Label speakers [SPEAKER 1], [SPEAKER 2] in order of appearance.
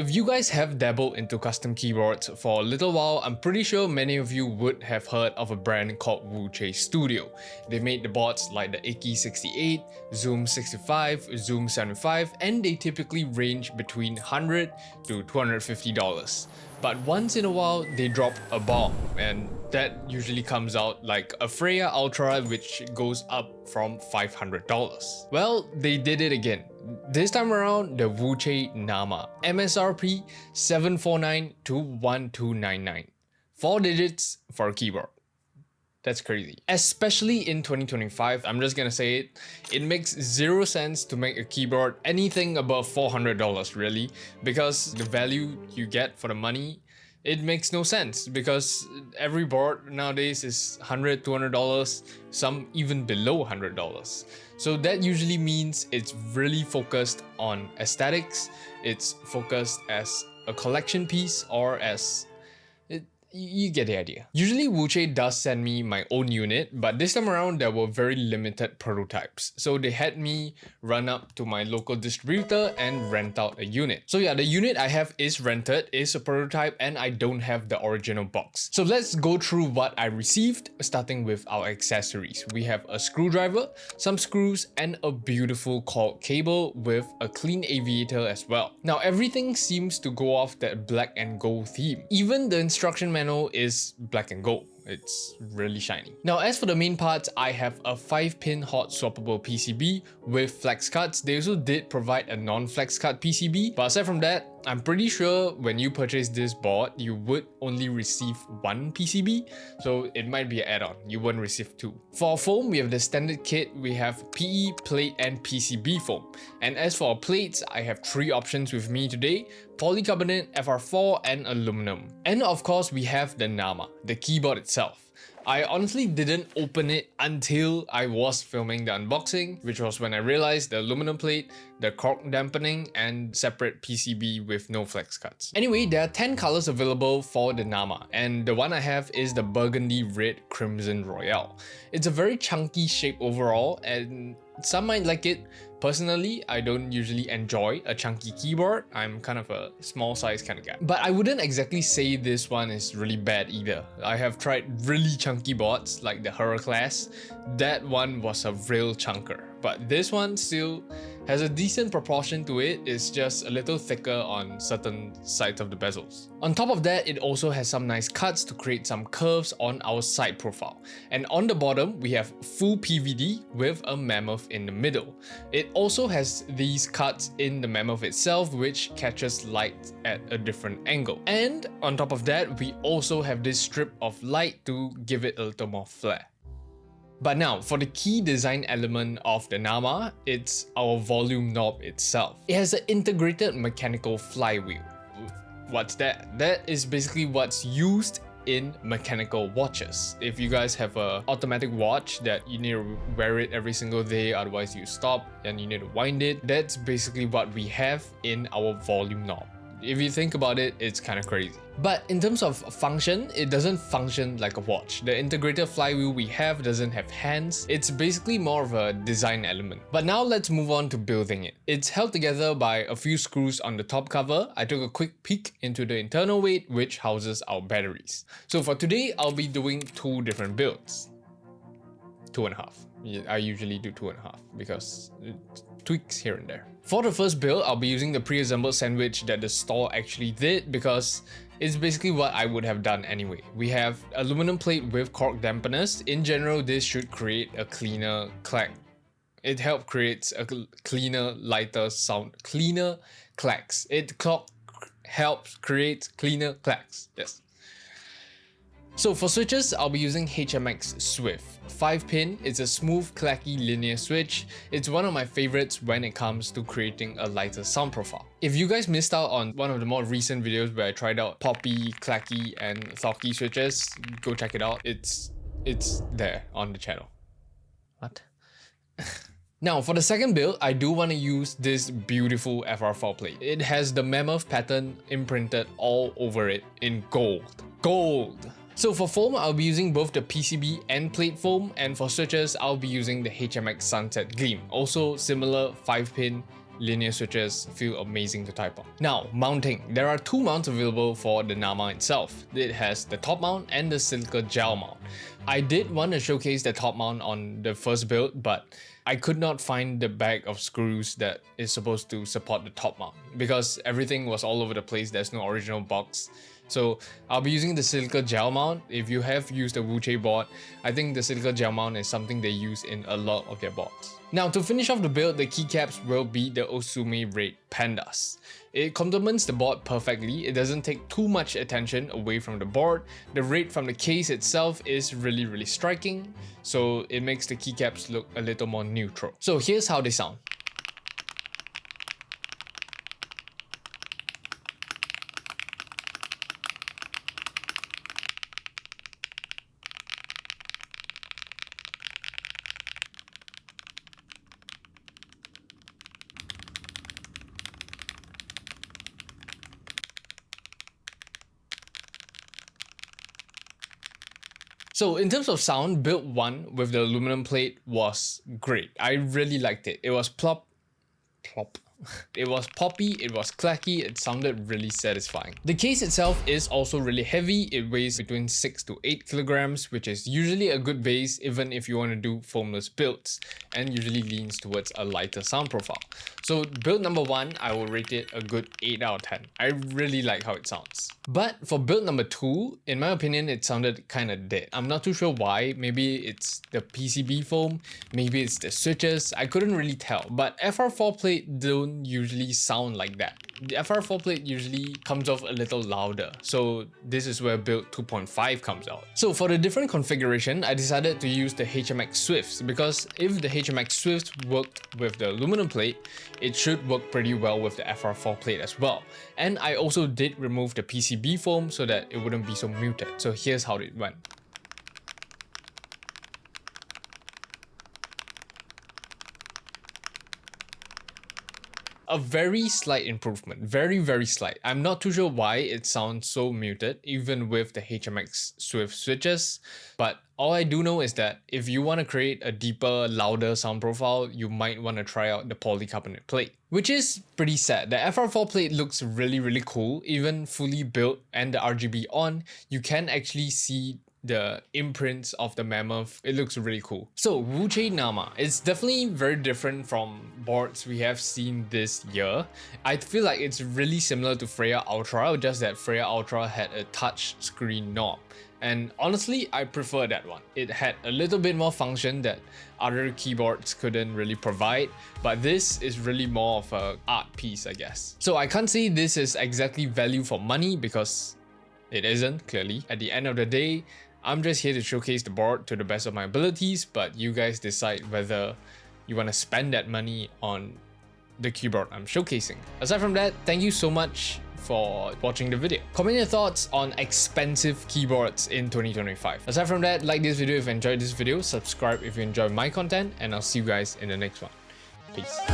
[SPEAKER 1] if you guys have dabbled into custom keyboards for a little while, I'm pretty sure many of you would have heard of a brand called Wuche Studio. They made the boards like the Iki 68, Zoom 65, Zoom 75, and they typically range between $100 to $250. But once in a while, they drop a bomb, and that usually comes out like a Freya Ultra, which goes up from $500. Well, they did it again. This time around, the Wuche Nama, MSRP 749 to 1299. 4 digits for a keyboard. That's crazy. Especially in 2025, I'm just gonna say it, it makes zero sense to make a keyboard anything above $400 really, because the value you get for the money, it makes no sense because every board nowadays is $100, $200, some even below $100. So that usually means it's really focused on aesthetics, it's focused as a collection piece or as you get the idea. Usually Wuche does send me my own unit, but this time around there were very limited prototypes. So they had me run up to my local distributor and rent out a unit. So yeah, the unit I have is rented, is a prototype, and I don't have the original box. So let's go through what I received, starting with our accessories. We have a screwdriver, some screws, and a beautiful cord cable with a clean aviator as well. Now everything seems to go off that black and gold theme. Even the instruction manual is black and gold. It's really shiny. Now as for the main parts, I have a 5-pin hot swappable PCB with flex cards. They also did provide a non-flex card PCB, but aside from that, I'm pretty sure when you purchase this board, you would only receive 1 PCB, so it might be an add-on. You won't receive 2. For foam, we have the standard kit. We have PE, plate, and PCB foam. And as for our plates, I have 3 options with me today: polycarbonate, FR4, and aluminum. And of course, we have the Nama, the keyboard itself. I honestly didn't open it until I was filming the unboxing, which was when I realized the aluminum plate, the cork dampening, and separate PCB with no flex cuts. Anyway, there are 10 colors available for the Nama, and the one I have is the burgundy red crimson royale. It's a very chunky shape overall, and some might like it. Personally, I don't usually enjoy a chunky keyboard. I'm kind of a small size kind of guy. But I wouldn't exactly say this one is really bad either. I have tried really chunky boards like the Heraclass. That one was a real chunker. But this one still has a decent proportion to it. It's just a little thicker on certain sides of the bezels. On top of that, it also has some nice cuts to create some curves on our side profile. And on the bottom, we have full PVD with a mammoth in the middle. It also has these cuts in the mammoth itself, which catches light at a different angle. And on top of that, we also have this strip of light to give it a little more flair. But now, for the key design element of the Nama, it's our volume knob itself. It has an integrated mechanical flywheel. What's that? That is basically what's used in mechanical watches. If you guys have an automatic watch that you need to wear it every single day, otherwise you stop and you need to wind it, that's basically what we have in our volume knob. If you think about it, it's kind of crazy. But in terms of function, it doesn't function like a watch. The integrated flywheel we have doesn't have hands. It's basically more of a design element. But now let's move on to building it. It's held together by a few screws on the top cover. I took a quick peek into the internal weight, which houses our batteries. So for today, I'll be doing 2 different builds. 2.5. I usually do 2.5 because tweaks here and there. For the first build, I'll be using the pre-assembled sandwich that the store actually did because it's basically what I would have done anyway. We have aluminum plate with cork dampeners. In general, this should create a cleaner clack. It helps create a cleaner, lighter sound. Cleaner clacks. Helps create cleaner clacks. Yes. So for switches, I'll be using HMX Swift. 5-pin, it's a smooth, clacky linear switch. It's one of my favorites when it comes to creating a lighter sound profile. If you guys missed out on one of the more recent videos where I tried out poppy, clacky, and thocky switches, go check it out. It's there on the channel. What? Now for the second build, I do want to use this beautiful FR4 plate. It has the mammoth pattern imprinted all over it in gold. Gold! So for foam, I'll be using both the PCB and plate foam, and for switches, I'll be using the HMX Sunset Gleam. Also similar 5-pin linear switches feel amazing to type on. Now, mounting. There are two mounts available for the Nama itself. It has the top mount and the silica gel mount. I did want to showcase the top mount on the first build, but I could not find the bag of screws that is supposed to support the top mount because everything was all over the place. There's no original box. So I'll be using the silica gel mount. If you have used a WooChay board, I think the silica gel mount is something they use in a lot of their boards. Now, to finish off the build, the keycaps will be the Osume Red Pandas. It complements the board perfectly. It doesn't take too much attention away from the board. The red from the case itself is really striking, so it makes the keycaps look a little more neutral. So here's how they sound. So in terms of sound, build 1 with the aluminum plate was great. I really liked it. It was plop. It was poppy, it was clacky, it sounded really satisfying. The case itself is also really heavy. It weighs between 6 to 8 kilograms, which is usually a good base even if you want to do foamless builds, and usually leans towards a lighter sound profile. So build number 1, I will rate it a good 8 out of 10. I really like how it sounds. But for build number 2, in my opinion, it sounded kinda dead. I'm not too sure why. Maybe it's the PCB foam, maybe it's the switches. I couldn't really tell, but FR4 plate don't usually sound like that. The FR4 plate usually comes off a little louder, so this is where build 2.5 comes out. So for the different configuration, I decided to use the HMX Swifts because if the HMX Swifts worked with the aluminum plate, it should work pretty well with the FR4 plate as well. And I also did remove the PCB foam so that it wouldn't be so muted. So here's how it went. A very slight improvement, very slight. I'm not too sure why it sounds so muted even with the HMX Swift switches, but all I do know is that if you want to create a deeper, louder sound profile, you might want to try out the polycarbonate plate, which is pretty sad. The FR4 plate looks really cool. Even fully built and the RGB on, you can actually see the imprints of the mammoth. It looks really cool. So WooChay Nama, it's definitely very different from boards we have seen this year. I feel like it's really similar to Freya Ultra, just that Freya Ultra had a touch screen knob. And honestly, I prefer that one. It had a little bit more function that other keyboards couldn't really provide, but this is really more of an art piece, I guess. So I can't say this is exactly value for money because it isn't, clearly. At the end of the day, I'm just here to showcase the board to the best of my abilities, but you guys decide whether you want to spend that money on the keyboard I'm showcasing. Aside from that, thank you so much for watching the video. Comment your thoughts on expensive keyboards in 2025. Aside from that, like this video if you enjoyed this video, subscribe if you enjoy my content, and I'll see you guys in the next one. Peace.